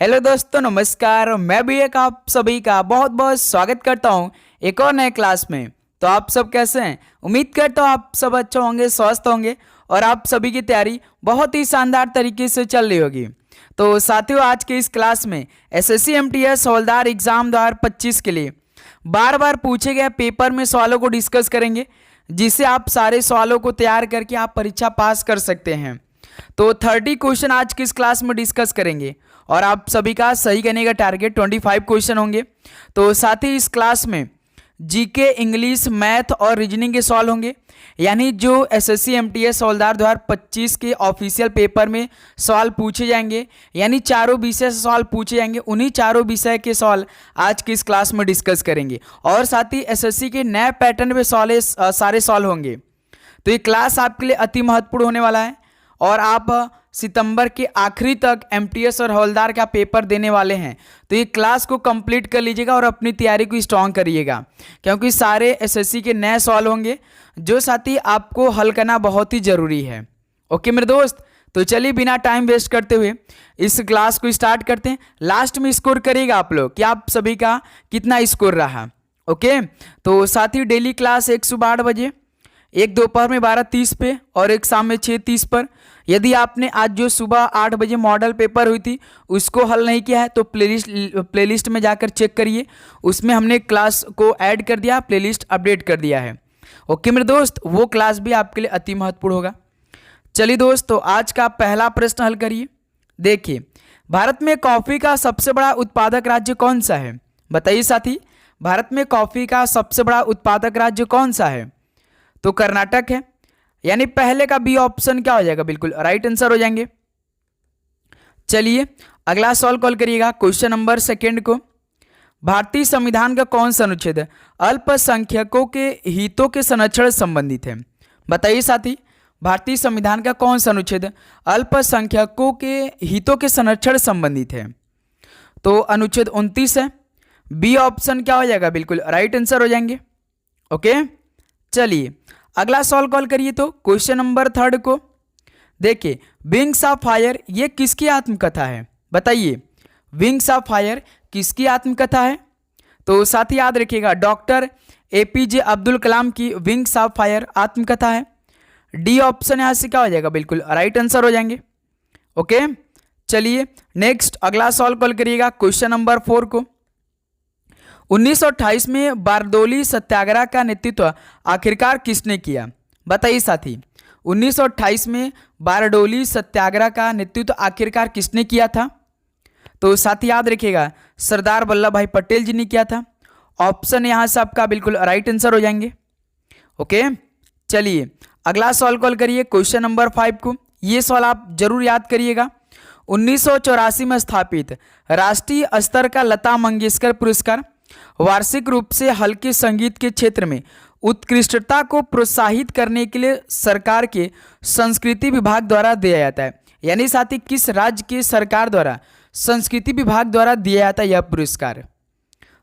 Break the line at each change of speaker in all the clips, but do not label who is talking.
Hello दोस्तों, नमस्कार। मैं भी एक आप सभी का बहुत बहुत स्वागत करता हूं एक और नए क्लास में। तो आप सब कैसे हैं? उम्मीद करता हूं आप सब अच्छे होंगे, स्वस्थ होंगे और आप सभी की तैयारी बहुत ही शानदार तरीके से चल रही होगी। तो साथियों, आज के इस क्लास में एसएससी एमटीएस हवलदार एग्जाम 2025 के लिए बार बार पूछे गए पेपर में सवालों को डिस्कस करेंगे, जिससे आप सारे सवालों को तैयार करके आप परीक्षा पास कर सकते हैं। तो 30 क्वेश्चन आज की इस क्लास में डिस्कस करेंगे और आप सभी का सही करने का टारगेट 25 क्वेश्चन होंगे। तो साथ ही इस क्लास में जीके, इंग्लिश, मैथ और रीजनिंग के सवाल होंगे, यानी जो एसएससी एमटीएस हवलदार 2025 के ऑफिशियल पेपर में सवाल पूछे जाएंगे, यानी चारों विषय से सवाल पूछे जाएंगे। उन्हीं चारों विषय के सवाल आज की इस क्लास में डिस्कस करेंगे और साथ ही एसएससी के नए पैटर्न में सारे सवाल होंगे। तो ये क्लास आपके लिए अति महत्वपूर्ण होने वाला है और आप सितंबर के आखिरी तक एमटीएस और हवलदार का पेपर देने वाले हैं। तो ये क्लास को कंप्लीट कर लीजिएगा और अपनी तैयारी को स्ट्रांग करिएगा, क्योंकि सारे एसएससी के नए सवाल होंगे जो साथी आपको हल करना बहुत ही ज़रूरी है। ओके मेरे दोस्त, तो चलिए बिना टाइम वेस्ट करते हुए इस क्लास को स्टार्ट करते हैं। लास्ट में स्कोर करिएगा आप लोग कि आप सभी का कितना स्कोर रहा। ओके, तो साथी डेली क्लास एक सुबह 8 बजे, एक दोपहर में 12:30 पे और एक शाम में 6:30 पर। यदि आपने आज जो सुबह 8 बजे मॉडल पेपर हुई थी उसको हल नहीं किया है तो प्लेलिस्ट में जाकर चेक करिए, उसमें हमने क्लास को ऐड कर दिया, प्लेलिस्ट अपडेट कर दिया है। ओके मेरे दोस्त, वो क्लास भी आपके लिए अति महत्वपूर्ण होगा। चलिए दोस्त, तो आज का पहला प्रश्न हल करिए। देखिए, भारत में कॉफ़ी का सबसे बड़ा उत्पादक राज्य कौन सा है? बताइए साथी, भारत में कॉफ़ी का सबसे बड़ा उत्पादक राज्य कौन सा है? तो कर्नाटक है, यानी पहले का बी ऑप्शन क्या हो जाएगा? बिल्कुल राइट आंसर हो जाएंगे। चलिए अगला सवाल कॉल करिएगा, क्वेश्चन नंबर सेकंड को। भारतीय संविधान का कौन सा अनुच्छेद अल्पसंख्यकों के हितों के संरक्षण से संबंधित है? बताइए साथी, भारतीय संविधान का कौन सा अनुच्छेद अल्पसंख्यकों के हितों के संरक्षण से संबंधित है? तो अनुच्छेद 29 है। बी ऑप्शन क्या हो जाएगा? बिल्कुल राइट आंसर हो जाएंगे। ओके, चलिए अगला सवाल कॉल करिए। तो क्वेश्चन नंबर थर्ड को देखिए, विंग्स ऑफ फायर ये किसकी आत्मकथा है? बताइए, विंग्स ऑफ फायर किसकी आत्मकथा है? तो साथ ही याद रखिएगा, डॉक्टर एपीजे अब्दुल कलाम की विंग्स ऑफ फायर आत्मकथा है। डी ऑप्शन यहां से क्या हो जाएगा? बिल्कुल राइट आंसर हो जाएंगे। ओके, चलिए नेक्स्ट अगला सवाल कॉल करिएगा, क्वेश्चन नंबर 4 को। 1928 में बारडोली सत्याग्रह का नेतृत्व आखिरकार किसने किया? बताइए साथी, 1928 में बारडोली सत्याग्रह का नेतृत्व आखिरकार किसने किया था? तो साथी याद रखिएगा, सरदार वल्लभ भाई पटेल जी ने किया था। ऑप्शन यहाँ से आपका बिल्कुल राइट आंसर हो जाएंगे। ओके, चलिए अगला सवाल कॉल करिए, क्वेश्चन नंबर 5 को। ये सवाल आप जरूर याद करिएगा। 1984 में स्थापित राष्ट्रीय स्तर का लता मंगेशकर पुरस्कार वार्षिक रूप से हल्के संगीत के क्षेत्र में उत्कृष्टता को प्रोत्साहित करने के लिए सरकार के संस्कृति विभाग द्वारा दिया जाता है। यानी साथी, किस राज्य की सरकार द्वारा संस्कृति विभाग द्वारा दिया जाता है यह पुरस्कार?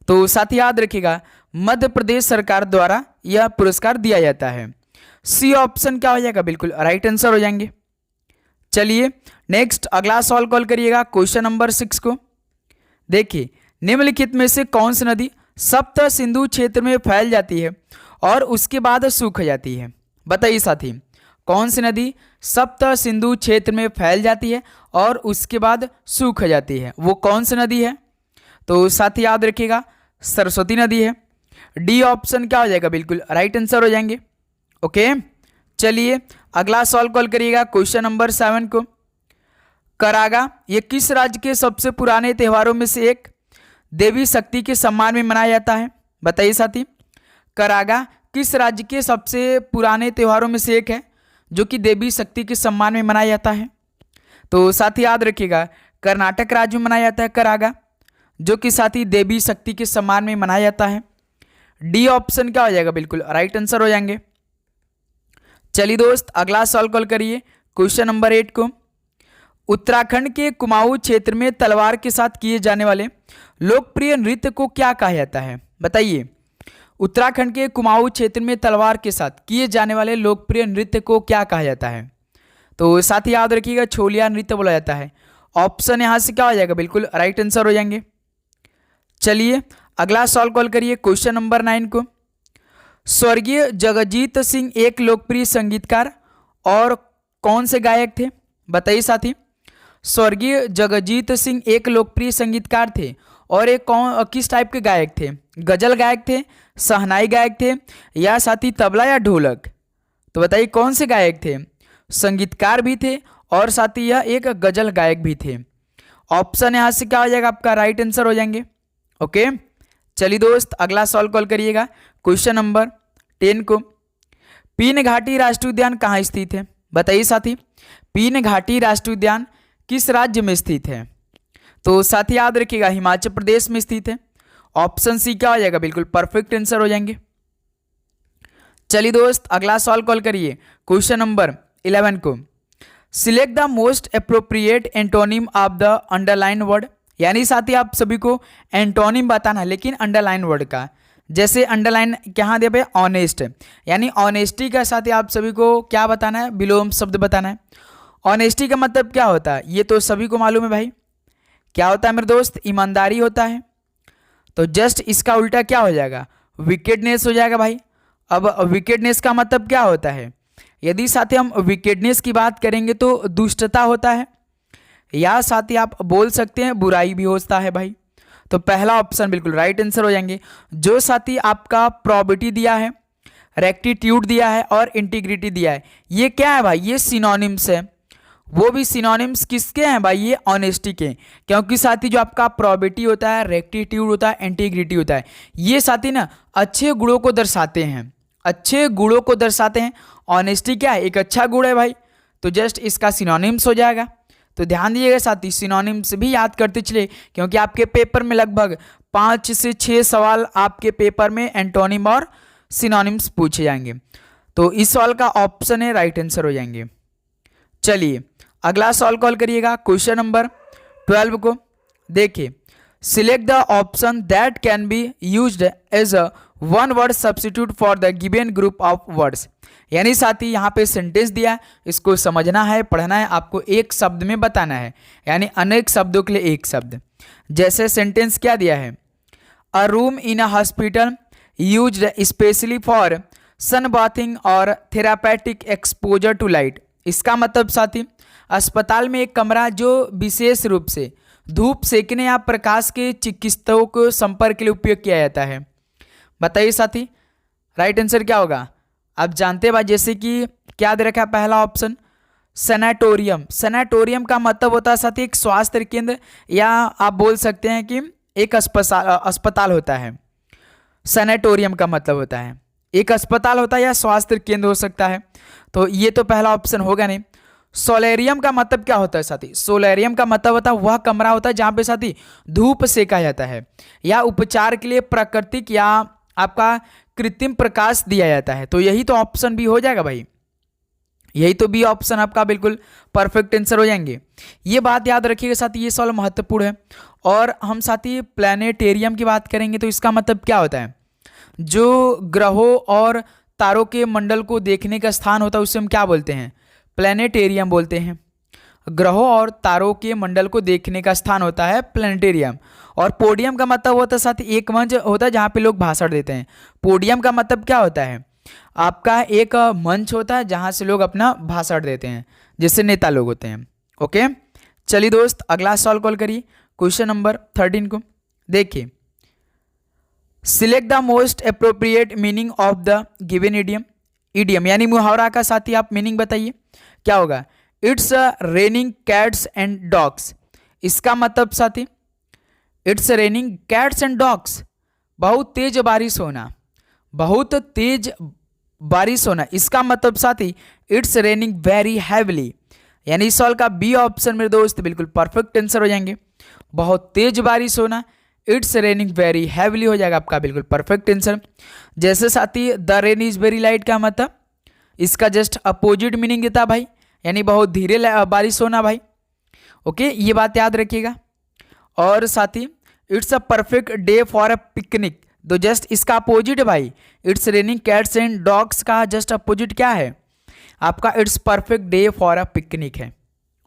तो साथी याद रखिएगा, मध्य प्रदेश सरकार द्वारा यह पुरस्कार दिया जाता है। सी ऑप्शन क्या हो जाएगा? बिल्कुल राइट आंसर हो जाएंगे। चलिए नेक्स्ट अगला सवाल कॉल करिएगा, क्वेश्चन नंबर 6 को। देखिए, निम्नलिखित में से कौन सी नदी सप्त सिंधु क्षेत्र में फैल जाती है और उसके बाद सूख जाती है? बताइए साथी, कौन सी नदी सप्त सिंधु क्षेत्र में फैल जाती है और उसके बाद सूख जाती है? वो कौन सी नदी है? तो साथी याद रखिएगा, सरस्वती नदी है। डी ऑप्शन क्या हो जाएगा? बिल्कुल राइट आंसर हो जाएंगे। ओके, चलिए अगला सवाल कॉल करिएगा, क्वेश्चन नंबर 7 को। करागा ये किस राज्य के सबसे पुराने त्योहारों में से एक देवी शक्ति के सम्मान में मनाया जाता है? बताइए साथी, करागा किस राज्य के सबसे पुराने त्योहारों में से एक है जो कि देवी शक्ति के सम्मान में मनाया जाता है? तो साथी याद रखिएगा, कर्नाटक राज्य में मनाया जाता है करागा, जो कि साथी देवी शक्ति के सम्मान में मनाया जाता है। डी ऑप्शन क्या हो जाएगा? बिल्कुल राइट आंसर हो जाएंगे। चलिए दोस्त अगला सवाल कॉल करिए, क्वेश्चन नंबर 8 को। उत्तराखंड के कुमाऊं क्षेत्र में तलवार के साथ किए जाने वाले लोकप्रिय नृत्य को क्या कहा जाता है? बताइए, उत्तराखंड के कुमाऊं क्षेत्र में तलवार के साथ किए जाने वाले लोकप्रिय नृत्य को क्या कहा जाता है? तो साथ ही याद रखिएगा, छोलिया नृत्य बोला जाता है। ऑप्शन यहाँ से क्या हो जाएगा, बिल्कुल राइट आंसर हो जाएंगे। चलिए अगला सॉल्व कॉल करिए क्वेश्चन नंबर 9 को। स्वर्गीय जगजीत सिंह एक लोकप्रिय संगीतकार और कौन से गायक थे, बताइए साथी। स्वर्गीय जगजीत सिंह एक लोकप्रिय संगीतकार थे और एक किस टाइप के गायक थे, गजल गायक थे, शहनाई गायक थे, या साथी तबला या ढोलक। तो बताइए कौन से गायक थे, संगीतकार भी थे और साथ ही यह एक गजल गायक भी थे। ऑप्शन यहाँ से क्या हो जाएगा, आपका राइट आंसर हो जाएंगे। ओके चलिए दोस्त अगला सॉल्व कॉल करिएगा क्वेश्चन नंबर 10 को। पीन घाटी राष्ट्रीय उद्यान कहाँ स्थित है, बताइए साथी। पीन घाटी राष्ट्रीय उद्यान किस राज्य में स्थित है, तो साथी याद रखिएगा हिमाचल प्रदेश में स्थित है। ऑप्शन सी क्या हो जाएगा, बिल्कुल परफेक्ट आंसर हो जाएंगे। चलिए दोस्त अगला सॉल्व कॉल करिए क्वेश्चन नंबर 11 को। Select the most appropriate antonym of the underline word, यानी साथी आप सभी को एंटोनिम बताना है लेकिन अंडरलाइन वर्ड का। जैसे अंडरलाइन क्या दिया भाई, ऑनेस्ट, यानी ऑनेस्टी का साथी आप सभी को क्या बताना है, विलोम शब्द बताना है। ऑनेस्टी का मतलब क्या होता है, ये तो सभी को मालूम है भाई, क्या होता है मेरे दोस्त, ईमानदारी होता है। तो जस्ट इसका उल्टा क्या हो जाएगा, विकेडनेस हो जाएगा भाई। अब विकेडनेस का मतलब क्या होता है, यदि साथी हम विकेडनेस की बात करेंगे तो दुष्टता होता है, या साथी आप बोल सकते हैं बुराई भी होता है भाई। तो पहला ऑप्शन बिल्कुल राइट आंसर हो जाएंगे। जो साथी आपका प्रॉबिटी दिया है, रेक्टिट्यूड दिया है और इंटीग्रिटी दिया है, ये क्या है भाई, ये सिनोनिम्स है। वो भी सिनोनिम्स किसके हैं भाई, ये ऑनेस्टी के। क्योंकि साथी जो आपका प्रॉबिटी होता है, रेक्टिट्यूड होता है, इंटीग्रिटी होता है, ये साथी ना अच्छे गुणों को दर्शाते हैं, अच्छे गुणों को दर्शाते हैं। ऑनेस्टी क्या है, एक अच्छा गुण है भाई। तो जस्ट इसका सिनोनिम्स हो जाएगा। तो ध्यान दीजिएगा साथी, सिनोनिम्स भी याद करते चले, क्योंकि आपके पेपर में लगभग 5 से 6 सवाल आपके पेपर में एंटोनिम और सिनोनिम्स पूछे जाएंगे। तो इस सवाल का ऑप्शन है राइट आंसर हो जाएंगे। चलिए अगला सॉल्व कॉल करिएगा क्वेश्चन नंबर 12 को। देखिए, select the option that can be used as a one word substitute for the given group of words, यानी साथी यहाँ पे सेंटेंस दिया है, इसको समझना है, पढ़ना है, आपको एक शब्द में बताना है, यानी अनेक शब्दों के लिए एक शब्द। जैसे सेंटेंस क्या दिया है, a room in a hospital used specially for sun bathing और थेरापेटिक एक्सपोजर टू लाइट। इसका मतलब साथी अस्पताल में एक कमरा जो विशेष रूप से धूप सेकने या प्रकाश के चिकित्सकों को संपर्क के लिए उपयोग किया जाता है। बताइए साथी राइट आंसर क्या होगा, आप जानते हैं भाई। जैसे कि क्या दे रखा है, पहला ऑप्शन सैनाटोरियम। सैनाटोरियम का मतलब होता है साथी एक स्वास्थ्य केंद्र, या आप बोल सकते हैं कि एक अस्पताल होता है। सैनाटोरियम का मतलब होता है एक अस्पताल होता है या स्वास्थ्य केंद्र हो सकता है। तो ये तो पहला ऑप्शन होगा नहीं। सोलेरियम का मतलब क्या होता है साथी, सोलेरियम का मतलब होता है वह कमरा होता है जहाँ पे साथी धूप सेका जाता है, या उपचार के लिए प्राकृतिक या आपका कृत्रिम प्रकाश दिया जाता है। तो यही तो ऑप्शन बी हो जाएगा भाई, यही तो बी ऑप्शन आपका बिल्कुल परफेक्ट आंसर हो जाएंगे। ये बात याद रखिएगा साथी, ये सवाल महत्वपूर्ण है। और हम साथी प्लानिटेरियम की बात करेंगे तो इसका मतलब क्या होता है, जो ग्रहों और तारों के मंडल को देखने का स्थान होता है उसे हम क्या बोलते हैं, प्लानिटेरियम बोलते हैं। ग्रहों और तारों के मंडल को देखने का स्थान होता है प्लानिटेरियम। और पोडियम का मतलब होता है साथ एक मंच होता है जहाँ पे लोग भाषण देते हैं। पोडियम का मतलब क्या होता है, आपका एक मंच होता है जहाँ से लोग अपना भाषण देते हैं, जैसे नेता लोग होते हैं। ओके चलिए दोस्त अगला सॉल्व कॉल करिए क्वेश्चन नंबर 13 को। देखिए, select the most appropriate meaning of the given idiom. Idiom यानी मुहावरा का साथी आप मीनिंग बताइए क्या होगा। It's raining cats and dogs, इसका मतलब साथी it's raining cats and dogs, बहुत तेज बारिश होना, बहुत तेज बारिश होना। इसका मतलब साथी इट्स रेनिंग वेरी हैवली, यानी इस सवाल का बी ऑप्शन मेरे दोस्त बिल्कुल परफेक्ट आंसर हो जाएंगे। बहुत तेज बारिश होना, इट्स रेनिंग वेरी हैवली हो जाएगा आपका बिल्कुल परफेक्ट आंसर। जैसे साथी the rain is very light का मतलब इसका जस्ट अपोजिट मीनिंग देता भाई, यानी बहुत धीरे बारिश होना भाई। ओके ये बात याद रखिएगा। और साथी it's a perfect day for a picnic, तो जस्ट इसका अपोजिट है भाई, it's raining cats and dogs का जस्ट अपोजिट क्या है आपका, it's perfect day for a picnic है।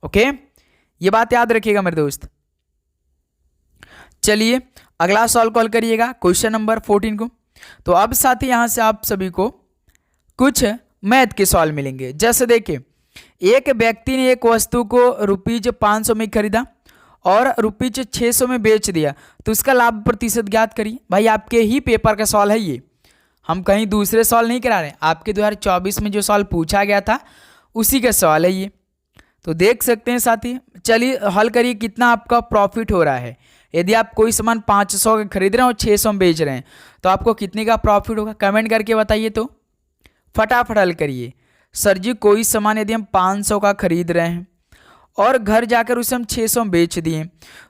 ओके ये बात याद रखिएगा मेरे दोस्त। चलिए अगला सॉल्व कॉल करिएगा क्वेश्चन नंबर 14 को। तो अब साथी यहाँ से आप सभी को कुछ मैथ के सवाल मिलेंगे। जैसे देखिए, एक व्यक्ति ने एक वस्तु को ₹500 में खरीदा और ₹600 में बेच दिया, तो इसका लाभ प्रतिशत ज्ञात करिए। भाई आपके ही पेपर का सवाल है ये, हम कहीं दूसरे सवाल नहीं करा रहे हैं, आपके 2024 में जो सवाल पूछा गया था उसी का सवाल है ये। तो देख सकते हैं साथी। चलिए हल करिए, कितना आपका प्रॉफिट हो रहा है। यदि आप कोई सामान 500 का खरीद रहे हैं और 600 में बेच रहे हैं तो आपको कितने का प्रॉफिट होगा, कमेंट करके बताइए। तो फटाफट हल करिए। सर जी कोई सामान यदि हम 500 का खरीद रहे हैं और घर जाकर उसे हम 600 में बेच दिए,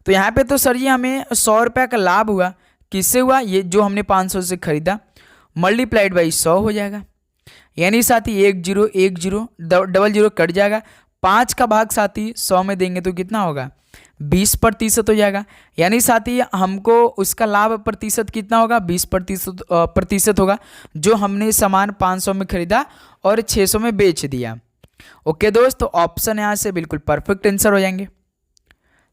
तो यहाँ पे तो सर जी हमें 100 रुपये का लाभ हुआ। किससे हुआ, ये जो हमने 500 से खरीदा मल्टीप्लाइड बाई 100 हो जाएगा। यानी साथी 1 0 1 0 डबल 0 कट जाएगा। 5 का भाग साथी 100 में देंगे तो कितना होगा, 20% हो जाएगा। यानी साथी हमको उसका लाभ प्रतिशत कितना होगा, 20% होगा, जो हमने सामान 500 में खरीदा और 600 में बेच दिया। ओके दोस्त, तो ऑप्शन यहाँ से बिल्कुल परफेक्ट आंसर हो जाएंगे।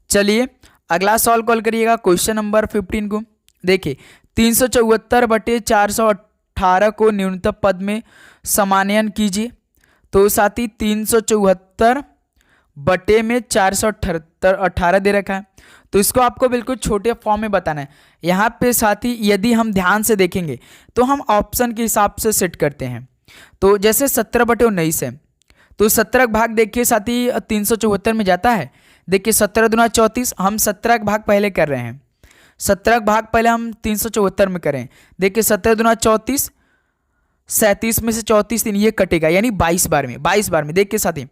चलिए अगला सॉल्व कॉल करिएगा क्वेश्चन नंबर 15 को। देखिए 374/418 को न्यूनतम पद में समानयन कीजिए। तो साथी 374 बटे में 418 दे रखा है, तो इसको आपको बिल्कुल छोटे फॉर्म में बताना है। यहाँ पे साथी यदि हम ध्यान से देखेंगे तो हम ऑप्शन के हिसाब से सेट करते हैं। तो जैसे 17/19 है, तो 17 का भाग देखिए साथी 374 में जाता है। देखिए 17 दूना 34, हम 17 का भाग पहले कर रहे हैं। 17 का भाग पहले हम 374 में करें। देखिए 17 दूना 34, 37 में से 34 दिन ये कटेगा, यानी 22 बार में। 22 बार में देखिए साथी,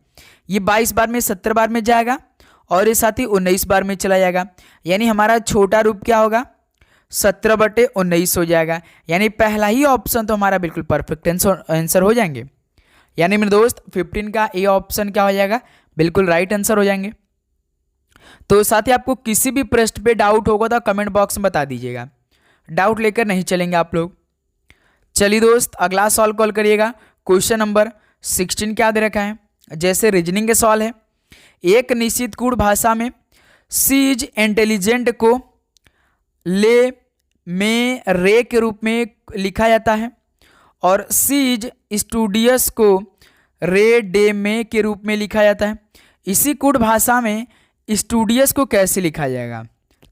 ये 22 बार में 70 बार में जाएगा और ये साथी 19 बार में चला जाएगा। यानी हमारा छोटा रूप क्या होगा, 17/19 हो जाएगा। यानी पहला ही ऑप्शन तो हमारा बिल्कुल परफेक्ट आंसर हो जाएंगे। यानी मेरे दोस्त 15 का ए ऑप्शन क्या हो जाएगा, बिल्कुल राइट आंसर हो जाएंगे। तो साथी आपको किसी भी प्रश्न पे डाउट होगा तो कमेंट बॉक्स में बता दीजिएगा, डाउट लेकर नहीं चलेंगे आप लोग। चलिए दोस्त अगला सॉल्व कॉल करिएगा क्वेश्चन नंबर 16 क्या दे रखा है। जैसे रीजनिंग के सवाल है, एक निश्चित गुण भाषा में सी इज इंटेलिजेंट को ले में रे के रूप में लिखा जाता है और सी इज स्टूडियस को रे डे में के रूप में लिखा जाता है। इसी गुण भाषा में स्टूडियस को कैसे लिखा जाएगा।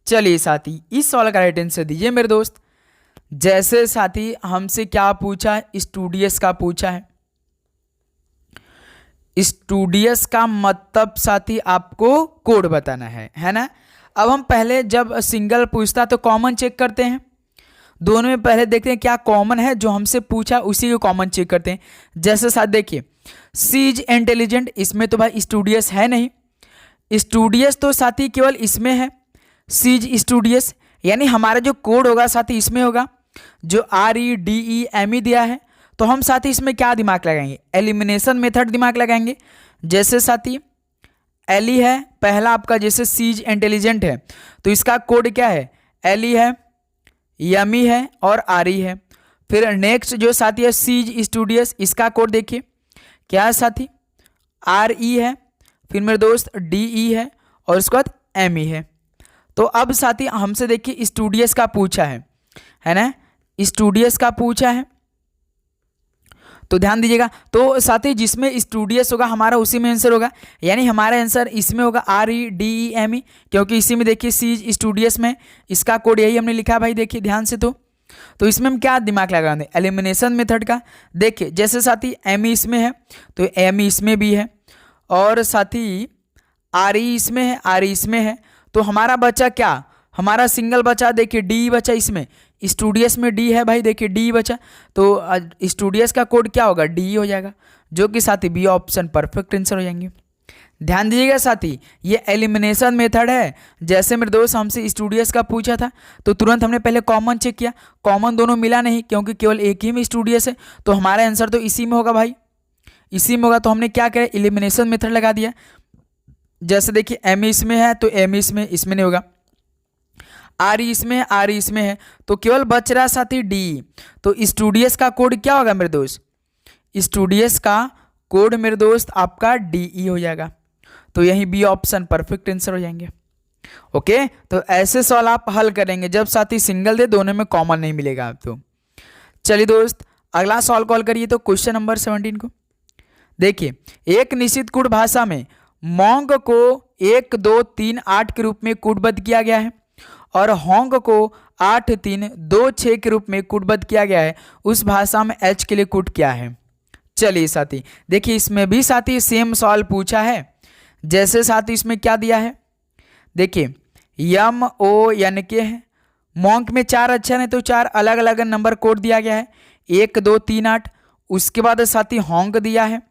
चलिए साथी इस सवाल का राइट आंसर दीजिए मेरे दोस्त। जैसे साथी हमसे क्या पूछा है, स्टूडियस का पूछा है। स्टूडियस का मतलब साथी आपको कोड बताना है ना। अब हम पहले जब सिंगल पूछता तो कॉमन चेक करते हैं, दोनों में पहले देखते हैं क्या कॉमन है, जो हमसे पूछा उसी को कॉमन चेक करते हैं। जैसे साथ देखिए सी इज इंटेलिजेंट, इसमें तो भाई स्टूडियस है नहीं, स्टूडियस तो साथी केवल इसमें है, सी इज स्टूडियस। यानी हमारा जो कोड होगा साथी इसमें होगा, जो REDEME दिया है। तो हम साथी इसमें क्या दिमाग लगाएंगे, एलिमिनेशन मेथड दिमाग लगाएंगे। जैसे साथी एली है पहला आपका, जैसे सीज इंटेलिजेंट है तो इसका कोड क्या है, एली है, यमी है और RE है। फिर नेक्स्ट जो साथी है सीज स्टूडियस, इसका कोड देखिए क्या है साथी, RE है, फिर मेरे दोस्त DE है और उसके बाद ME है। तो अब साथी हमसे देखिए स्टूडियस का पूछा है ना, स्टूडियस का पूछा है, तो ध्यान दीजिएगा। तो साथी जिसमें स्टूडियस होगा हमारा उसी में आंसर होगा, यानी हमारा आंसर इसमें होगा REDEME, क्योंकि इसी में देखिए सीज स्टूडियस में इसका कोड यही हमने लिखा भाई, देखिए ध्यान से। तो इसमें हम क्या दिमाग लगाएंगे, एलिमिनेशन मेथड का। देखिए जैसे साथी ME इसमें है तो ME इसमें भी है, और साथी RE इसमें है, RE इसमें है, तो हमारा बचा क्या, हमारा सिंगल बचा, देखिए D बचा, इसमें स्टूडियस में D है भाई, देखिए D बचा, तो स्टूडियस का कोड क्या होगा, D हो जाएगा, जो कि साथी बी ऑप्शन परफेक्ट आंसर हो जाएंगे। ध्यान दीजिएगा साथी ये एलिमिनेशन मेथड है। जैसे मेरे दोस्त हमसे स्टूडियस का पूछा था तो तुरंत हमने पहले कॉमन चेक किया, कॉमन दोनों मिला नहीं क्योंकि केवल एक ही में स्टूडियस है, तो हमारा आंसर तो इसी में होगा भाई, इसी में होगा। तो हमने क्या किया, एलिमिनेशन मेथड लगा दिया। जैसे देखिए ME इसमें है तो ME इसमें नहीं होगा, RE इसमें है, RE इसमें है, तो केवल बच रहा साथी D। तो स्टूडियस का कोड क्या होगा मेरे दोस्त, स्टूडियस का कोड मेरे दोस्त आपका DE हो जाएगा। तो यही बी ऑप्शन परफेक्ट आंसर हो जाएंगे। ओके, तो ऐसे सवाल आप हल करेंगे जब साथी सिंगल दे, दोनों में कॉमन नहीं मिलेगा आपको। चलिए दोस्त, अगला सवाल कॉल करिए तो क्वेश्चन नंबर 17 को देखिए। एक निश्चित कूट भाषा में मोंग को 1 2 3 8 के रूप में कूटबद्ध किया गया है और होंग को 8 3 2 6 के रूप में कूटबद्ध किया गया है। उस भाषा में एच के लिए कूट क्या है? चलिए साथी देखिए, इसमें भी साथी सेम सवाल पूछा है। जैसे साथी इसमें क्या दिया है, देखिए यम ओ एन के है, मोंग में 4 अक्षर हैं तो 4 अलग अलग नंबर कोड दिया गया है, 1 2 3 8। उसके बाद साथी होंग दिया है,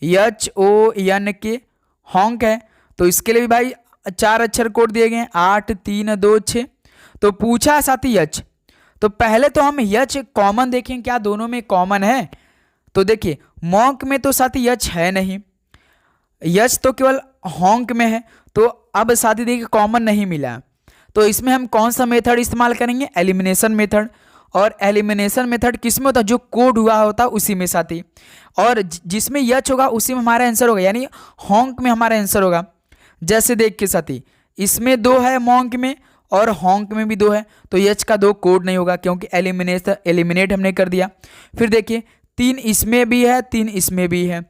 एच ओ एन के होंग है, तो इसके लिए भी भाई 4 अक्षर कोड दिए गए हैं, 8 3 2 6। तो पूछा है साथी यच, तो पहले तो हम यच कॉमन देखें क्या दोनों में कॉमन है। तो देखिए मोंग में तो साथी यच है नहीं, यच तो केवल होंग में है, तो अब साथी देखिए कॉमन नहीं मिला। तो इसमें हम कौन सा मेथड इस्तेमाल करेंगे? Elimination method. और एलिमिनेशन मेथड किस में होता है? जो कोड हुआ होता है उसी में साथी, और जिसमें यच होगा उसी में हमारा आंसर होगा, यानी होंग में हमारा आंसर होगा। जैसे देख के साथी इसमें 2 है मोंग में और होंग में भी 2 है, तो यच का 2 कोड नहीं होगा क्योंकि एलिमिनेट हमने कर दिया। फिर देखिए 3 इसमें भी है, 3 इसमें भी है,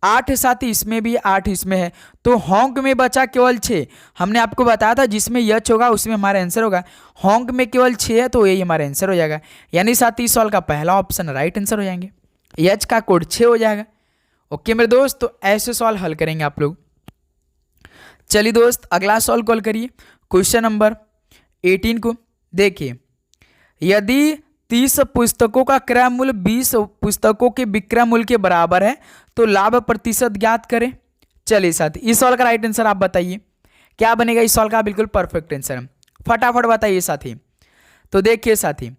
8 साथी इसमें भी, 8 इसमें है, तो होंग में बचा केवल 6। हमने आपको बताया था जिसमें यच होगा उसमें हमारा आंसर होगा, होंग में केवल 6 है तो यही हमारा आंसर हो जाएगा। यानी साथी इस सवाल का पहला ऑप्शन राइट आंसर हो जाएंगे, यच का कोड 6 हो जाएगा। ओके मेरे दोस्त, तो ऐसे सवाल हल करेंगे आप लोग। चलिए दोस्त, अगला सवाल कॉल करिए क्वेश्चन नंबर 18 को देखिए। यदि 30 पुस्तकों का क्रय मूल्य 20 पुस्तकों के विक्रय मूल्य के बराबर है तो लाभ प्रतिशत ज्ञात करें। चलिए साथी इस सवाल का राइट आंसर आप बताइए, क्या बनेगा इस सवाल का? बिल्कुल परफेक्ट आंसर है, फटाफट बताइए साथी। तो देखिए साथी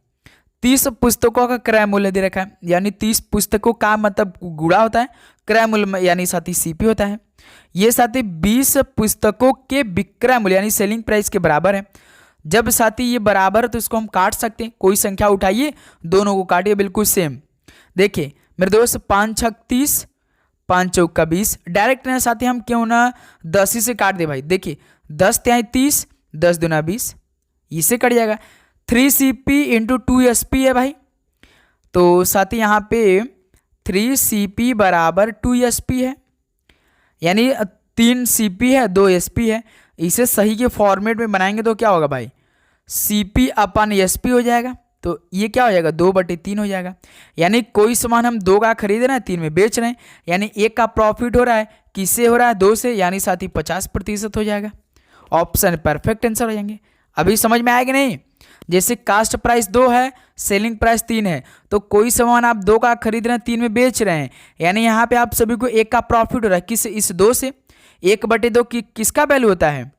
30 पुस्तकों का क्रय मूल्य दे रखा है, यानी 30 पुस्तकों का मतलब गुणा होता है, क्रय मूल्य यानी साथी सीपी होता है। ये साथी 20 पुस्तकों के विक्रय मूल्य यानी सेलिंग प्राइस के बराबर है। जब साथी ये बराबर है तो इसको हम काट सकते हैं, कोई संख्या उठाइए दोनों को काटिए बिल्कुल सेम। देखिए मेरे दोस्त 5 6 30, 5 चौक का 20, डायरेक्ट ना साथी हम क्यों ना 10 ही से काट दे भाई। देखिए 10 तिहाई 30, 10 दूना 20, इससे कट जाएगा। 3 CP इंटू 2 SP है भाई, तो साथी यहाँ पे 3 CP बराबर 2 SP है, यानी 3 CP है 2 SP है। इसे सही के फॉर्मेट में बनाएंगे तो क्या होगा भाई? CP अपन SP हो जाएगा, तो ये क्या हो जाएगा? 2/3 हो जाएगा। यानी कोई सामान हम 2 का खरीद रहे हैं 3 में बेच रहे हैं, यानी 1 का प्रॉफिट हो रहा है, किससे हो रहा है? 2 से, यानी साथी 50% हो जाएगा। ऑप्शन परफेक्ट आंसर हो जाएंगे। अभी समझ में आएगा नहीं? जैसे कास्ट प्राइस 2 है, सेलिंग प्राइस 3 है, तो कोई सामान आप 2 का खरीद रहे हैं 3 में बेच रहे हैं, यानी यहाँ पे आप सभी को 1 का प्रॉफिट हो रहा है, किस? इस 2 से। 1/2 किसका वैल्यू होता है?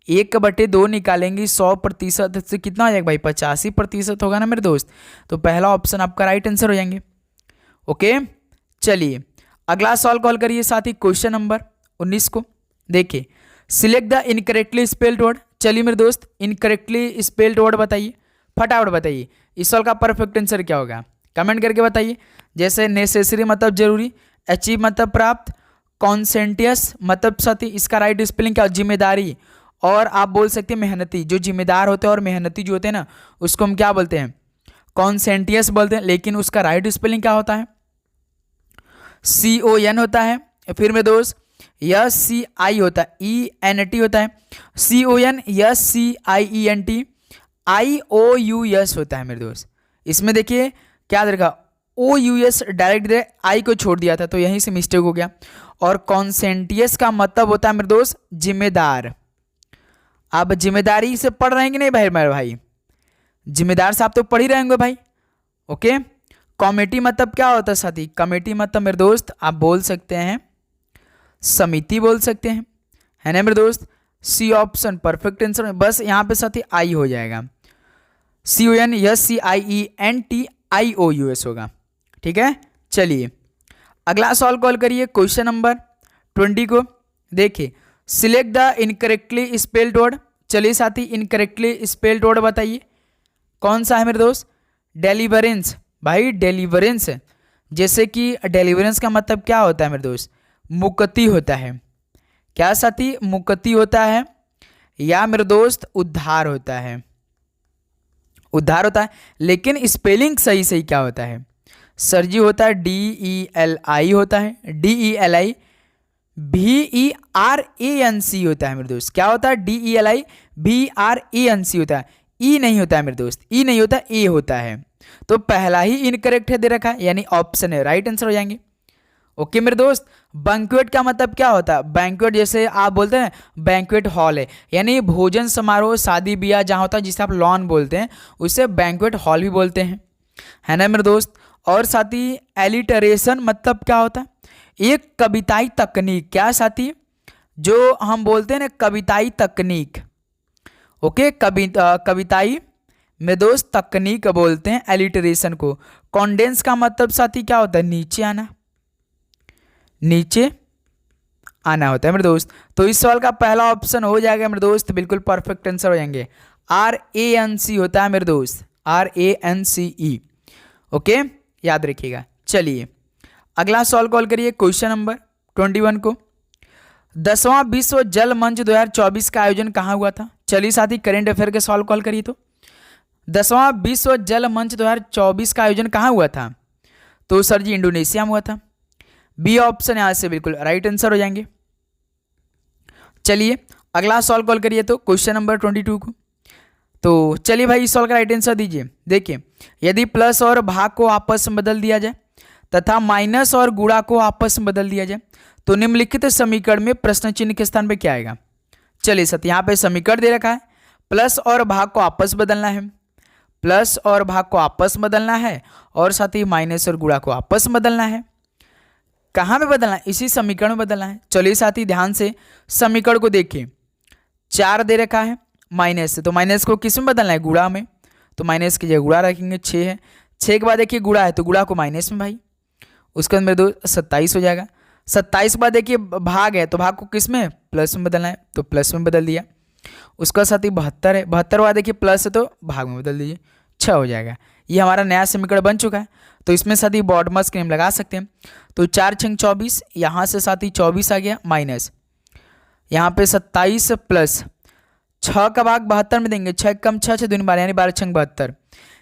1/2 निकालेंगे 100% से कितना हो जाएगा भाई? 85% होगा ना मेरे दोस्त। तो पहला ऑप्शन आपका राइट आंसर हो जाएंगे। ओके चलिए अगला सवाल कॉल करिए साथी क्वेश्चन नंबर 19 को देखिए। Select the incorrectly spelled word. चलिए मेरे दोस्त इनकरेक्टली स्पेल्ड वर्ड बताइए, फटाफट बताइए इस सवाल का परफेक्ट आंसर क्या होगा, कमेंट करके बताइए। जैसे नेसेसरी मतलब जरूरी, अचीव मतलब प्राप्त, कॉन्सेंटियस मतलब साथी इसका राइट स्पेलिंग क्या? जिम्मेदारी। और आप बोल सकते हैं मेहनती, जो जिम्मेदार होते हैं और मेहनती जो होते हैं ना उसको हम क्या बोलते हैं? कॉन्सेंटियस बोलते हैं, लेकिन उसका राइट स्पेलिंग क्या होता है? CON होता है। फिर मेरे दोस्त SCI होता है, ENT होता है, CON SCIENT, IOUS होता है मेरे दोस्त। इसमें देखिए क्या देखा? OUS डायरेक्ट दे, आई को छोड़ दिया था तो यहीं से मिस्टेक हो गया। और कॉन्सेंटियस का मतलब होता है मेरे दोस्त जिम्मेदार। आप जिम्मेदारी से पढ़ रहे हैं कि नहीं भाई? मेरे भाई जिम्मेदार से आप तो पढ़ ही रहेंगे भाई। ओके कमेटी मतलब क्या होता है साथी? कमेटी मतलब मेरे दोस्त आप बोल सकते हैं समिति बोल सकते हैं, है ना मेरे दोस्त। सी ऑप्शन परफेक्ट आंसर है, बस यहाँ पे साथी आई हो जाएगा, CON SCIENT IOUS होगा। ठीक है चलिए अगला सवाल कॉल करिए क्वेश्चन नंबर 20 को देखिए। Select the incorrectly spelled word. चलिए साथी इनकरेक्टली स्पेल्ड वर्ड बताइए कौन सा है मेरे दोस्त? डेलीवरेंस भाई, डेलीवरेंस। जैसे कि डेलीवरेंस का मतलब क्या होता है मेरे दोस्त? मुक्ति होता है, क्या साथी? मुक्ति होता है या मेरे दोस्त उद्धार होता है? उद्धार होता है। लेकिन स्पेलिंग सही सही क्या होता है सर जी? होता है DELI होता है, DELI VERANC होता है मेरे दोस्त। क्या होता है? DELI VERANC होता है, ई नहीं होता है मेरे दोस्त, ई नहीं होता, ए होता है। तो पहला ही इनकरेक्ट है दे रखा है, यानी ऑप्शन है राइट आंसर हो जाएंगे। ओके मेरे दोस्त, बैंक्वेट का मतलब क्या होता है? बैंक्वेट जैसे आप बोलते हैं बैंक्वेट हॉल है, यानी भोजन समारोह, शादी ब्याह जहाँ होता है, जिसे आप लॉन बोलते हैं, उसे बैंक्वेट हॉल भी बोलते हैं, है ना मेरे दोस्त। और साथी एलिटरेशन मतलब क्या होता है? एक कविताई तकनीक। क्या साथी? जो हम बोलते हैं ना कविताई तकनीक। ओके, कविताई में दोस्त तकनीक बोलते हैं एलिटरेशन को। कॉन्डेंस का मतलब साथी क्या होता है? नीचे आना, नीचे आना होता है मेरे दोस्त। तो इस सवाल का पहला ऑप्शन हो जाएगा मेरे दोस्त, बिल्कुल परफेक्ट आंसर हो जाएंगे। RANC होता है मेरे दोस्त, RANCE। ओके, याद रखिएगा। चलिए अगला सवाल कॉल करिए, क्वेश्चन नंबर 21 को। 10वां विश्व जल मंच 2024 का आयोजन कहाँ हुआ था? चलिए साथी करेंट अफेयर के सवाल कॉल करिए। तो 10वां विश्व जल मंच 2024 का आयोजन कहाँ हुआ था? तो सर जी इंडोनेशिया में हुआ था। बी ऑप्शन यहां से बिल्कुल राइट आंसर हो जाएंगे। चलिए अगला सवाल कॉल करिए, तो क्वेश्चन नंबर 22 को। तो चलिए भाई इस सवाल का राइट आंसर दीजिए। देखिए, यदि प्लस और भाग को आपस में बदल दिया जाए तथा माइनस और गुणा को आपस में बदल दिया जाए तो निम्नलिखित समीकरण में प्रश्न चिन्ह के स्थान पे क्या आएगा? चलिए सर, यहाँ पे समीकरण दे रखा है, प्लस और भाग को आपस बदलना है, प्लस और भाग को आपस बदलना है, और साथ ही माइनस और गुणा को आपस बदलना है। कहाँ पे बदलना है? इसी समीकरण में बदलना है। चलिए साथी ध्यान से समीकरण को देखिए, 4 दे रखा है माइनस से, तो माइनस को किस में बदलना है? गुणा में। तो माइनस की जगह गुणा रखेंगे, 6 है, 6 के बाद देखिए गुणा है तो गुणा को माइनस में भाई, उसके बाद मेरे दो 27 हो जाएगा। 27 के बाद देखिए भाग है तो भाग को किस में? प्लस में बदलना है, तो प्लस में बदल दिया। उसका साथ ही 72 है, 72 बाद देखिए प्लस है तो भाग में बदल दीजिए, 6 हो जाएगा। ये हमारा नया समीकरण बन चुका है। तो इसमें साथ ही बॉडमस के हम लगा सकते हैं। तो 4 छंग 24, यहाँ से साथ ही 24 आ गया माइनस, यहाँ पे 27 प्लस 6 का भाग 72 में देंगे, 6 कम 6 दूनी 12 यानी 12 छंग 72।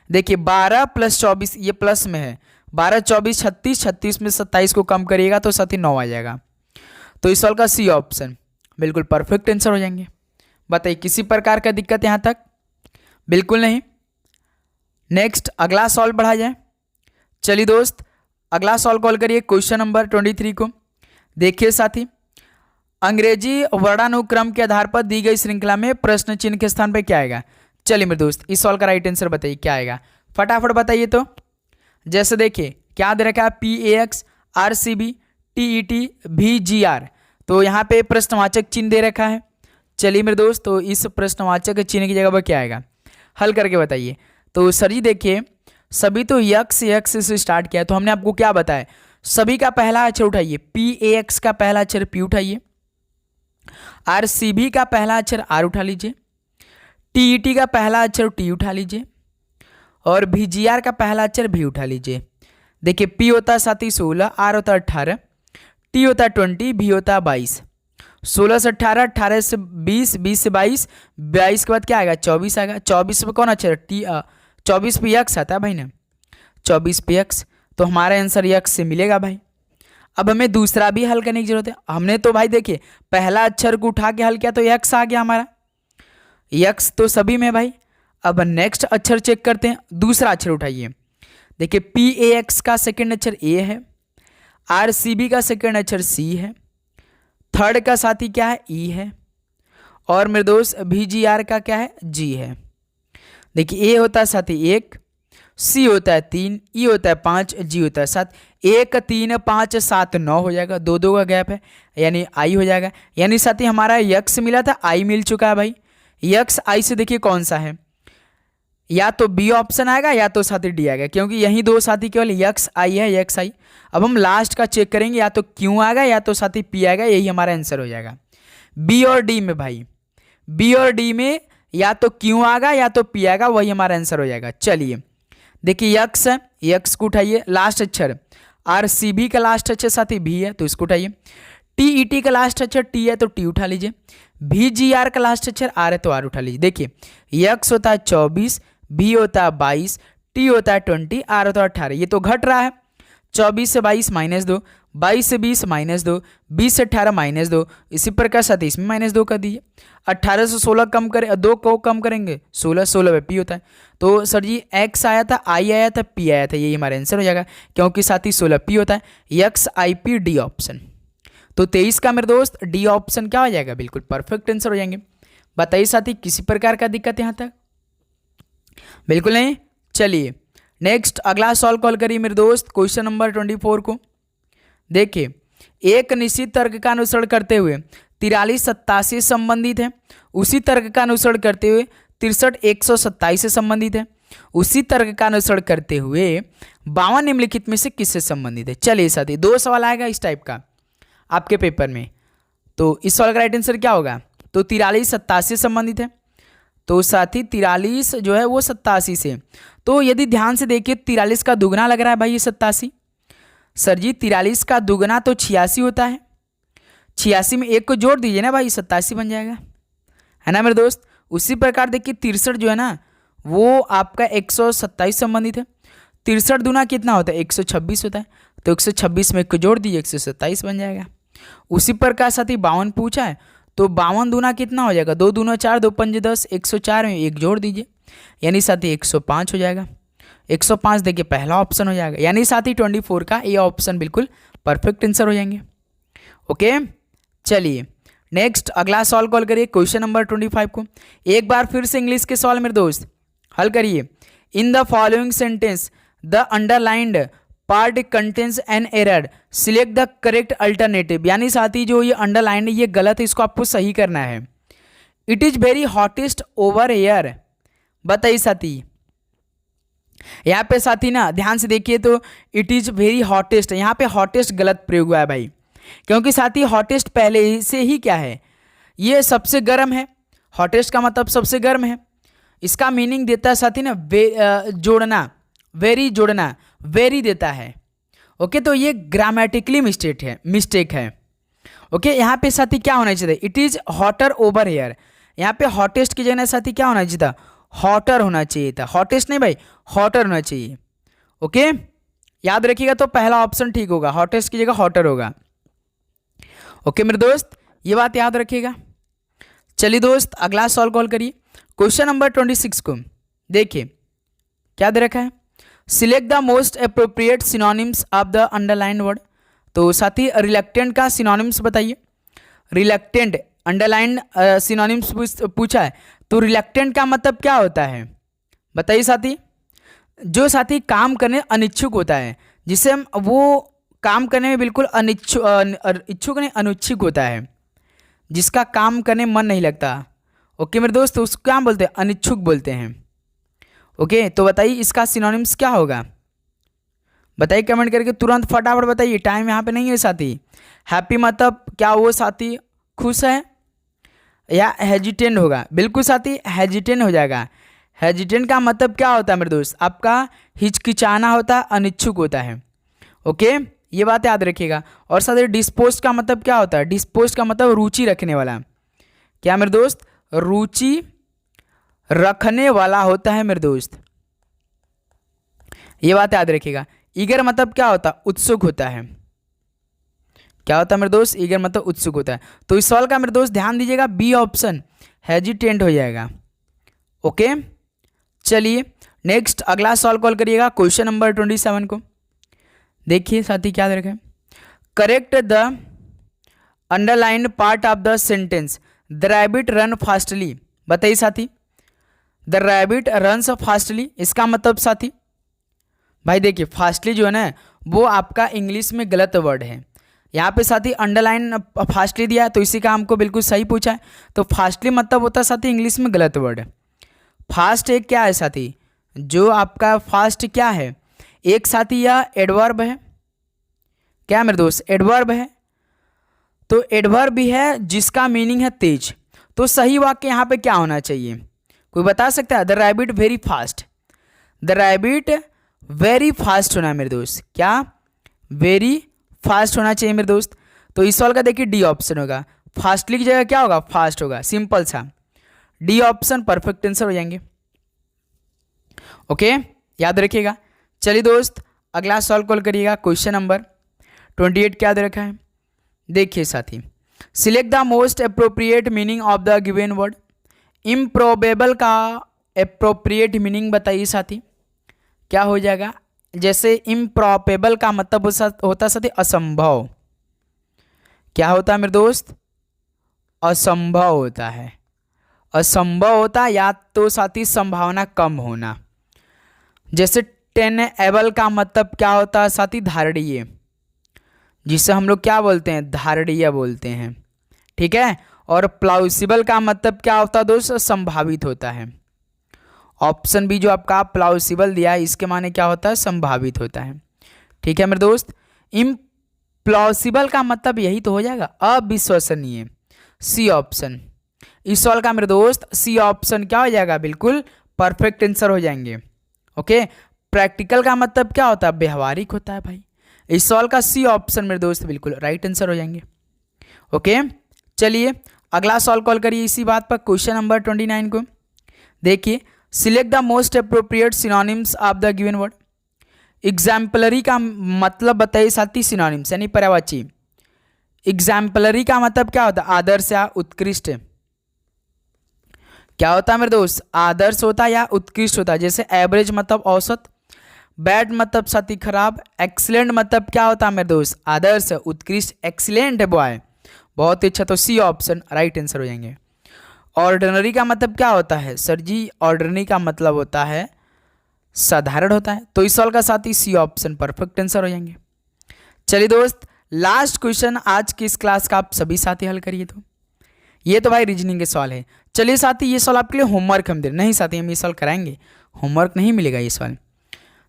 देखिए 12 प्लस 24 ये प्लस में है, 12 24 36, 36 में 27 को कम करिएगा तो साथ ही 9 आ जाएगा। तो इस सवाल का सी ऑप्शन बिल्कुल परफेक्ट आंसर हो जाएंगे। बताइए किसी प्रकार का दिक्कत यहाँ तक? बिल्कुल नहीं। नेक्स्ट अगला सवाल बढ़ा जाए। चलिए दोस्त अगला सवाल कॉल करिए, क्वेश्चन नंबर 23 को। देखिए साथी, अंग्रेजी वर्णानुक्रम के आधार पर दी गई श्रृंखला में प्रश्न चिन्ह के स्थान पर क्या आएगा? चलिए मेरे दोस्त इस सवाल का राइट आंसर बताइए क्या आएगा, फटाफट बताइए। तो जैसे देखिए क्या दे रखा है? PAX RCB TET VGR, तो यहाँ पे प्रश्नवाचक चिन्ह दे रखा है। चलिए मेरे दोस्त तो इस प्रश्नवाचक चिन्ह की जगह पर क्या आएगा, हल करके बताइए। तो सर जी देखिए सभी तो यक्स से स्टार्ट किया है, तो हमने आपको क्या बताया? सभी का पहला अक्षर उठाइए, PAX का पहला अक्षर P उठाइए, RCB का पहला अक्षर R उठा लीजिए, TET का पहला अक्षर T उठा लीजिए, और VGR का पहला अक्षर V उठा लीजिए। देखिए P होता है साथ ही 16, R होता है 18, T होता है 20, V होता है 22। 16 से 18, 18 से 20, 20 से 22, 22 के बाद क्या आएगा? 24 आएगा। 24 पे कौन अक्षर? 24 पे यक्स आता है भाई ना, 24 पे यक्स, तो हमारा आंसर यक्स से मिलेगा भाई। अब हमें दूसरा भी हल करने की जरूरत है। हमने तो भाई देखिए पहला अक्षर को उठा के हल किया तो यक्स आ गया हमारा, यक्स तो सभी में भाई। अब नेक्स्ट अक्षर चेक करते हैं, दूसरा अक्षर उठाइए। देखिए PAX का सेकंड अक्षर A है, RCB का सेकंड अक्षर C है, थर्ड का साथी क्या है? E है, और मेरे दोस्त VGR का क्या है? G है। देखिए A होता है साथी 1, C होता है 3, E होता है 5, G होता है 7। 1 3 5 7 9 हो जाएगा, 2 2 का गैप है यानी I हो जाएगा। यानी साथी हमारा यक्स मिला था, I मिल चुका है भाई। यक्स I से देखिए कौन सा है, या तो बी ऑप्शन आएगा या तो साथी डी आएगा, क्योंकि यही दो साथी केवल यक्स आई है, यक्स आई। अब हम लास्ट का चेक करेंगे, या तो क्यू आएगा या तो साथी पी आएगा, यही हमारा आंसर हो जाएगा। बी और डी में भाई, बी और डी में या तो क्यू आएगा या तो पी आएगा, वही हमारा आंसर हो जाएगा। चलिए देखिए यक्स है, यक्स को उठाइए, लास्ट अक्षर RCB का लास्ट अक्षर साथी भी है तो इसको उठाइए। TET का लास्ट अक्षर T है तो T उठा लीजिए, VGR का लास्ट अक्षर R है तो R उठा लीजिए। देखिए X होता है 24, V होता है 22, T होता है 20, R होता है 18। ये तो घट रहा है, 24 से 22 -2, 22 से 20 -2, 20 से 18 -2, इसी प्रकार साथ ही इसमें -2 कर दीजिए। 18 से 16 कम करें, 2 को कम करेंगे 16, 16 पे P होता है। तो सर जी X आया था, I आया था, P आया था, यही हमारा आंसर हो जाएगा, क्योंकि साथ ही 16 P होता है। XIP D option. तो 23 का मेरे दोस्त डी ऑप्शन क्या हो जाएगा, बिल्कुल परफेक्ट आंसर हो जाएंगे। बताइए साथी किसी प्रकार का दिक्कत यहाँ तक? बिल्कुल नहीं। चलिए नेक्स्ट अगला सॉल्व कॉल करिए मेरे दोस्त, क्वेश्चन नंबर 24 को। देखिए एक निश्चित तर्क का अनुसरण करते हुए 43 87 संबंधित है, उसी तर्क का अनुसरण करते हुए 63 127 से संबंधित है, उसी तर्क का अनुसरण करते हुए 52 निम्नलिखित में से किससे संबंधित है। चलिए साथी 2 सवाल आएगा इस टाइप का आपके पेपर में, तो इस सवाल का राइट आंसर क्या होगा? तो 43 87 से संबंधित है, तो साथी 43 जो है वो 87 से। तो यदि ध्यान से देखिए 43 का दुगना लग रहा है भाई ये 87। सर जी 43 का दुगना तो 86 होता है, 86 में 1 को जोड़ दीजिए ना भाई, 87 बन जाएगा, है ना मेरे दोस्त। उसी प्रकार देखिए 63 जो है ना वो आपका 127 संबंधित है, 63 दूना कितना होता है 126 होता है, तो 126 में 1 को जोड़ दीजिए 127 बन जाएगा। उसी प्रकार साथ ही 52 पूछा है, तो 52 दूना कितना हो जाएगा, 2 दूना 4, 2 पंजे 10, 104 में 1 जोड़ दीजिए, यानी साथ ही 105 हो जाएगा। 105 देखिए पहला ऑप्शन हो जाएगा, यानी साथ ही 24 का ये ऑप्शन बिल्कुल परफेक्ट आंसर हो जाएंगे। ओके चलिए नेक्स्ट अगला सॉल्व कॉल करिए, क्वेश्चन नंबर 25 को। एक बार फिर से इंग्लिश के सवाल मेरे दोस्त हल करिए। In the following sentence the underlined part contains an error, select the correct alternative. यानी साथी जो ये अंडरलाइन है ये गलत है, इसको आपको सही करना है। It is very hottest over air, बताइए साथी। यहाँ पे साथी ना ध्यान से देखिए तो इट इज वेरी हॉटेस्ट, यहाँ पे हॉटेस्ट गलत प्रयोग हुआ है भाई, क्योंकि साथी हॉटेस्ट पहले से ही क्या है, ये सबसे गर्म है। हॉटेस्ट का मतलब सबसे गर्म है, इसका मीनिंग देता है साथी ना जोड़ना, वेरी जोड़ना, वेरी देता है। ओके तो ये ग्रामेटिकली मिस्टेक है। ओके यहाँ पे साथी क्या होना चाहिए, it is hotter over here. यहाँ पे हॉटेस्ट की जगह साथी क्या होना चाहिए था, हॉटर होना चाहिए था, हॉटेस्ट नहीं भाई हॉटर होना चाहिए। ओके याद रखिएगा, तो पहला ऑप्शन ठीक होगा, हॉटेस्ट की जगह हॉटर होगा। ओके मेरे दोस्त ये बात याद रखिएगा। चलिए दोस्त अगला सॉल्व कॉल करिए, क्वेश्चन नंबर 26 को। देखिए क्या दे रखा है, select the most appropriate synonyms of the underline word. तो साथी रिलक्टेंट का सिनोनिम्स बताइए। रिलक्टेंट अंडरलाइन सिनोनिम्स पूछा है, तो रिलक्टेंट का मतलब क्या होता है बताइए साथी। जो साथी काम करने अनिच्छुक होता है, जिसे हम वो काम करने में बिल्कुल इच्छुक नहीं अनिच्छुक होता है, जिसका काम करने मन नहीं लगता। ओके मेरे दोस्त उसको क्या बोलते हैं, अनिच्छुक बोलते हैं। ओके तो बताइए इसका सिनोनिम्स क्या होगा, बताइए कमेंट करके तुरंत फटाफट बताइए, टाइम यहाँ पे नहीं है साथी। हैप्पी मतलब क्या वो साथी खुश है, या हेजिटेंट होगा, बिल्कुल साथी हेजिटेंट हो जाएगा। हेजिटेंट का मतलब क्या होता है मेरे दोस्त, आपका हिचकिचाना होता है, अनिच्छुक होता है। ओके ये बात याद रखिएगा। और साथ ही डिस्पोज का मतलब क्या होता है, डिस्पोज का मतलब रुचि रखने वाला। क्या मेरे दोस्त, रुचि रखने वाला होता है मेरे दोस्त, ये बात याद रखिएगा। ईगर मतलब क्या होता है, उत्सुक होता है। क्या होता है मेरे दोस्त, ईगर मतलब उत्सुक होता है। तो इस सवाल का मेरे दोस्त ध्यान दीजिएगा, बी ऑप्शन हेजिटेंट हो जाएगा। ओके चलिए नेक्स्ट अगला सवाल कॉल करिएगा, क्वेश्चन नंबर 27 को। देखिए साथी क्या दे रखा है, correct the underline part of the sentence the rabbit run fastly. बताइए साथी, द रैबिट रन्स फास्टली इसका मतलब साथी भाई देखिए फास्टली जो है ना वो आपका इंग्लिश में गलत वर्ड है। यहाँ पे साथी अंडरलाइन फास्टली दिया है, तो इसी का हमको बिल्कुल सही पूछा है। तो फास्टली मतलब होता है साथी इंग्लिश में गलत वर्ड है। फास्ट एक क्या है साथी, जो आपका फास्ट क्या है, एक साथी यह एडवर्ब है। क्या मेरे दोस्त, एडवर्ब है। तो एडवर्ब भी है जिसका मीनिंग है तेज। तो सही वाक्य यहाँ पे क्या होना चाहिए, कोई बता सकता है? The rabbit very fast, the rabbit very fast होना है मेरे दोस्त। क्या वेरी फास्ट होना चाहिए मेरे दोस्त। तो इस सवाल का देखिए डी ऑप्शन होगा। फास्टली की जगह क्या होगा, फास्ट होगा, सिंपल सा। डी ऑप्शन परफेक्ट आंसर हो जाएंगे। ओके, याद रखिएगा। चलिए दोस्त, अगला सवाल कॉल करिएगा। क्वेश्चन नंबर 28 क्या दे रखा है, देखिए साथी। Select the most appropriate meaning of the given word. Improbable का अप्रोप्रिएट मीनिंग बताइए साथी, क्या हो जाएगा। जैसे इम्प्रॉबेबल का मतलब होता साथी असंभव। क्या होता है मेरे दोस्त, असंभव होता है। असंभव होता है या तो साथी संभावना कम होना। जैसे टेनेबल का मतलब क्या होता है साथी, धारणीय, जिसे हम लोग क्या बोलते हैं, धारणीय बोलते हैं, ठीक है। और प्लाउसिबल का मतलब क्या होता है दोस्त, संभावित होता है। ऑप्शन बी जो आपका प्लाउसिबल दिया है, इसके माने क्या होता है, संभावित होता है, ठीक है मेरे दोस्त। इम्प्लॉसिबल का मतलब यही तो हो जाएगा, अविश्वसनीय, सी ऑप्शन। इस सवाल का मेरे दोस्त सी ऑप्शन क्या हो जाएगा, बिल्कुल परफेक्ट आंसर हो जाएंगे। ओके, प्रैक्टिकल का मतलब क्या होता है, व्यवहारिक होता है भाई। इस सवाल का सी ऑप्शन मेरे दोस्त बिल्कुल राइट आंसर हो जाएंगे। ओके, चलिए अगला सवाल कॉल करिए इसी बात पर, क्वेश्चन नंबर 29 को देखिए। Select the most appropriate synonyms of the given word. Exemplary का मतलब बताइए साथी, सिनोनिम्स यानी पर्यायवाची। एग्जाम्पलरी का मतलब क्या होता है, आदर्श या उत्कृष्ट। क्या होता है मेरे दोस्त, आदर्श होता है या उत्कृष्ट होता है। जैसे एवरेज मतलब औसत, बैड मतलब साथी खराब, एक्सीलेंट मतलब क्या होता है मेरे दोस्त, आदर्श, उत्कृष्ट, एक्सीलेंट है बॉय, बहुत ही अच्छा। तो सी ऑप्शन राइट आंसर हो जाएंगे। ऑर्डिनरी का मतलब क्या होता है सर जी, ऑर्डिनरी का मतलब होता है साधारण होता है। तो इस सवाल का साथी सी ऑप्शन परफेक्ट आंसर हो जाएंगे। चलिए दोस्त, लास्ट क्वेश्चन आज की इस क्लास का आप सभी साथी हल करिए। तो ये तो भाई रीजनिंग के सवाल है। चलिए साथी, ये सवाल आपके लिए होमवर्क हम दे नहीं साथी, हम ये सवाल कराएंगे, होमवर्क नहीं मिलेगा ये सवाल।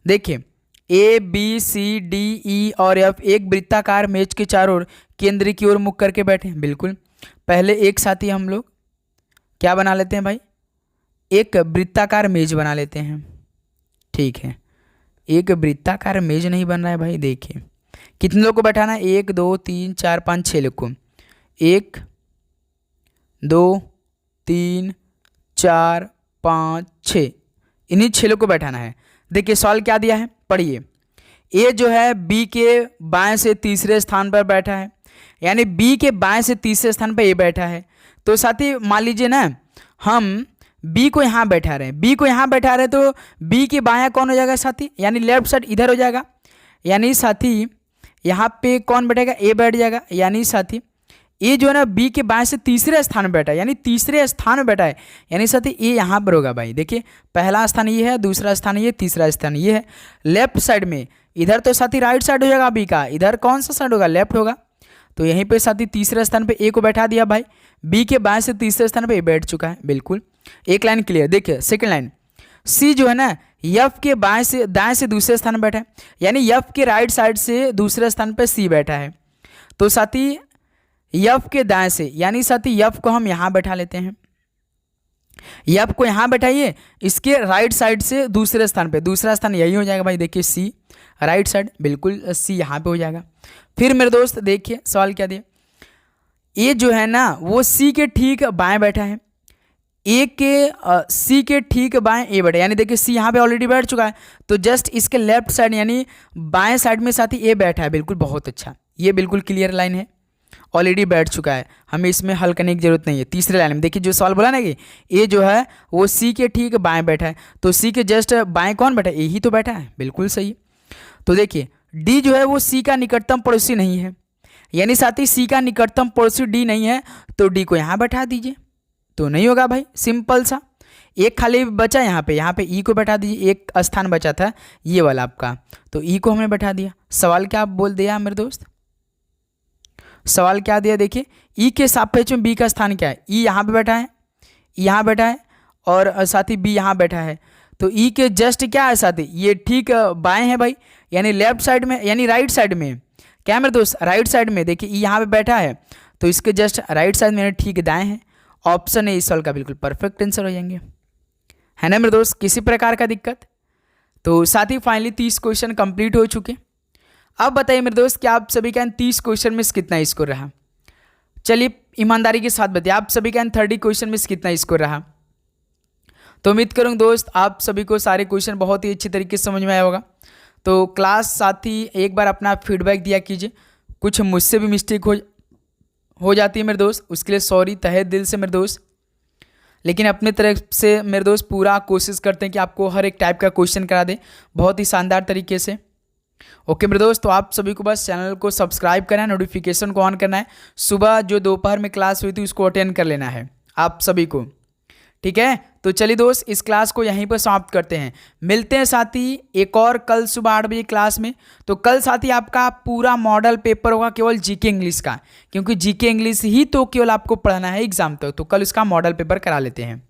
देखिए, A B C D E और एफ एक वृत्ताकार मेज के चारों ओर केंद्र की ओर मुख करके बैठे हैं। बिल्कुल, पहले एक साथी हम लोग क्या बना लेते हैं भाई, एक वृत्ताकार मेज बना लेते हैं, ठीक है। एक वृत्ताकार मेज नहीं बन रहा है भाई, देखिए कितने लोग को बैठाना है, 1 2 3 4 5 6 लोग को, 1 2 3 4 5 6, इन्हीं 6 लोग को बैठाना है। देखिए सवाल क्या दिया है, पढ़िए। ए जो है बी के बाएं से तीसरे स्थान पर बैठा है, यानी बी के बाएं से तीसरे स्थान पर ए बैठा है। तो साथी मान लीजिए ना, हम बी को यहाँ बैठा रहे हैं, बी को यहाँ बैठा रहे, तो बी के बायां कौन हो जाएगा साथी, यानी लेफ्ट साइड इधर हो जाएगा। यानी साथी यहाँ पे कौन बैठेगा, ए बैठ जाएगा। यानी साथी ए जो है ना बी के बाएं से तीसरे स्थान में बैठा है, यानी तीसरे स्थान में बैठा है, यानी साथी ए यहाँ पर होगा भाई। देखिए पहला स्थान ये है, दूसरा स्थान ये, तीसरा स्थान ये है। लेफ्ट साइड में इधर तो साथी राइट साइड हो जाएगा बी का, इधर कौन सा साइड होगा, लेफ्ट होगा। तो यहीं पे साथी तीसरे स्थान पे ए को बैठा दिया भाई, बी के बाएं से तीसरे स्थान पे ए बैठ चुका है। बिल्कुल, एक लाइन क्लियर। देखिए सेकंड लाइन, सी जो है ना एफ के बाएं से दाएं से दूसरे स्थान में बैठा है, यानी एफ के राइट साइड से दूसरे स्थान पे सी बैठा है। तो साथी एफ के दाएं से, यानी साथी एफ को हम यहाँ बैठा लेते हैं, एफ को यहाँ बैठाइए, इसके राइट साइड से दूसरे स्थान पे, दूसरा स्थान यही हो जाएगा भाई। देखिए सी राइट साइड, बिल्कुल सी यहाँ पे हो जाएगा। फिर मेरे दोस्त देखिए सवाल क्या दिया, ए जो है ना वो सी के ठीक बाएं बैठा है, ए के सी के ठीक बाएं ए बैठा है, यानी देखिए सी यहाँ पे ऑलरेडी बैठ चुका है, तो जस्ट इसके लेफ्ट साइड यानी बाएं साइड में साथी ए बैठा है। बिल्कुल बहुत अच्छा, ये बिल्कुल क्लियर लाइन है, ऑलरेडी बैठ चुका है, हमें इसमें हल करने की जरूरत नहीं है। तीसरे लाइन में देखिए जो सवाल बोला ना कि ए जो है वो सी के ठीक बाएं बैठा है, तो सी के जस्ट बाएं कौन बैठा है, ए ही तो बैठा है, बिल्कुल सही। तो देखिए डी जो है वो सी का निकटतम पड़ोसी नहीं है, यानी साथी सी का निकटतम पड़ोसी डी नहीं है, तो डी को यहाँ बैठा दीजिए, तो नहीं होगा भाई, सिंपल सा। एक खाली बचा यहाँ पे ई को बैठा दीजिए, एक स्थान बचा था ये वाला आपका, तो ई को हमने बैठा दिया। सवाल क्या आप बोल दिया मेरे दोस्त, सवाल क्या दिया, देखिए ई के सापेक्ष में बी का स्थान क्या है, ई यहाँ पे बैठा है, यहाँ बैठा है, और साथी बी यहाँ बैठा है। तो ई के जस्ट क्या है साथी, ये ठीक बाएं है भाई, यानी लेफ्ट साइड में, यानी राइट साइड में क्या है मेरे दोस्त, राइट साइड में। देखिए ई यहाँ पे बैठा है, तो इसके जस्ट राइट साइड में ठीक दाएं है। ऑप्शन है इस सवाल का बिल्कुल परफेक्ट आंसर हो जाएंगे, है ना मेरे दोस्त। किसी प्रकार का दिक्कत, तो साथ ही फाइनली 30 क्वेश्चन कंप्लीट हो चुके। अब बताइए मेरे दोस्त कि आप सभी का इन 30 क्वेश्चन में से कितना स्कोर रहा। चलिए ईमानदारी के साथ बताइए आप सभी का इन 30 क्वेश्चन में से कितना स्कोर रहा। तो उम्मीद करूँगा दोस्त आप सभी को सारे क्वेश्चन बहुत ही अच्छी तरीके से समझ में आया होगा। तो क्लास साथ ही एक बार अपना फीडबैक दिया कीजिए। कुछ मुझसे भी मिस्टेक हो जाती है मेरे दोस्त, उसके लिए सॉरी तहे दिल से मेरे दोस्त। लेकिन अपने तरफ से मेरे दोस्त पूरा कोशिश करते हैं कि आपको हर एक टाइप का क्वेश्चन करा दें बहुत ही शानदार तरीके से। ओके मेरे दोस्त, तो आप सभी को बस चैनल को सब्सक्राइब करना है, नोटिफिकेशन को ऑन करना है, सुबह जो दोपहर में क्लास हुई थी उसको अटेंड कर लेना है आप सभी को, ठीक है। तो चलिए दोस्त इस क्लास को यहीं पर समाप्त करते हैं। मिलते हैं साथी एक और कल सुबह 8 बजे क्लास में। तो कल साथी आपका पूरा मॉडल पेपर होगा केवल जीके इंग्लिश का, क्योंकि जीके इंग्लिश ही तो केवल आपको पढ़ना है एग्जाम तक। तो कल उसका मॉडल पेपर करा लेते हैं।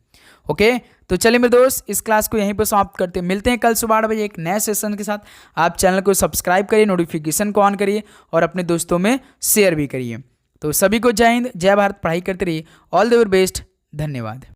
ओके तो चलिए मेरे दोस्त इस क्लास को यहीं पर समाप्त करते हैं। मिलते हैं कल सुबह 8 बजे एक नए सेशन के साथ। आप चैनल को सब्सक्राइब करिए, नोटिफिकेशन को ऑन करिए और अपने दोस्तों में शेयर भी करिए। तो सभी को जय हिंद, जय भारत, पढ़ाई करते रहिए। ऑल द वेरी बेस्ट, धन्यवाद।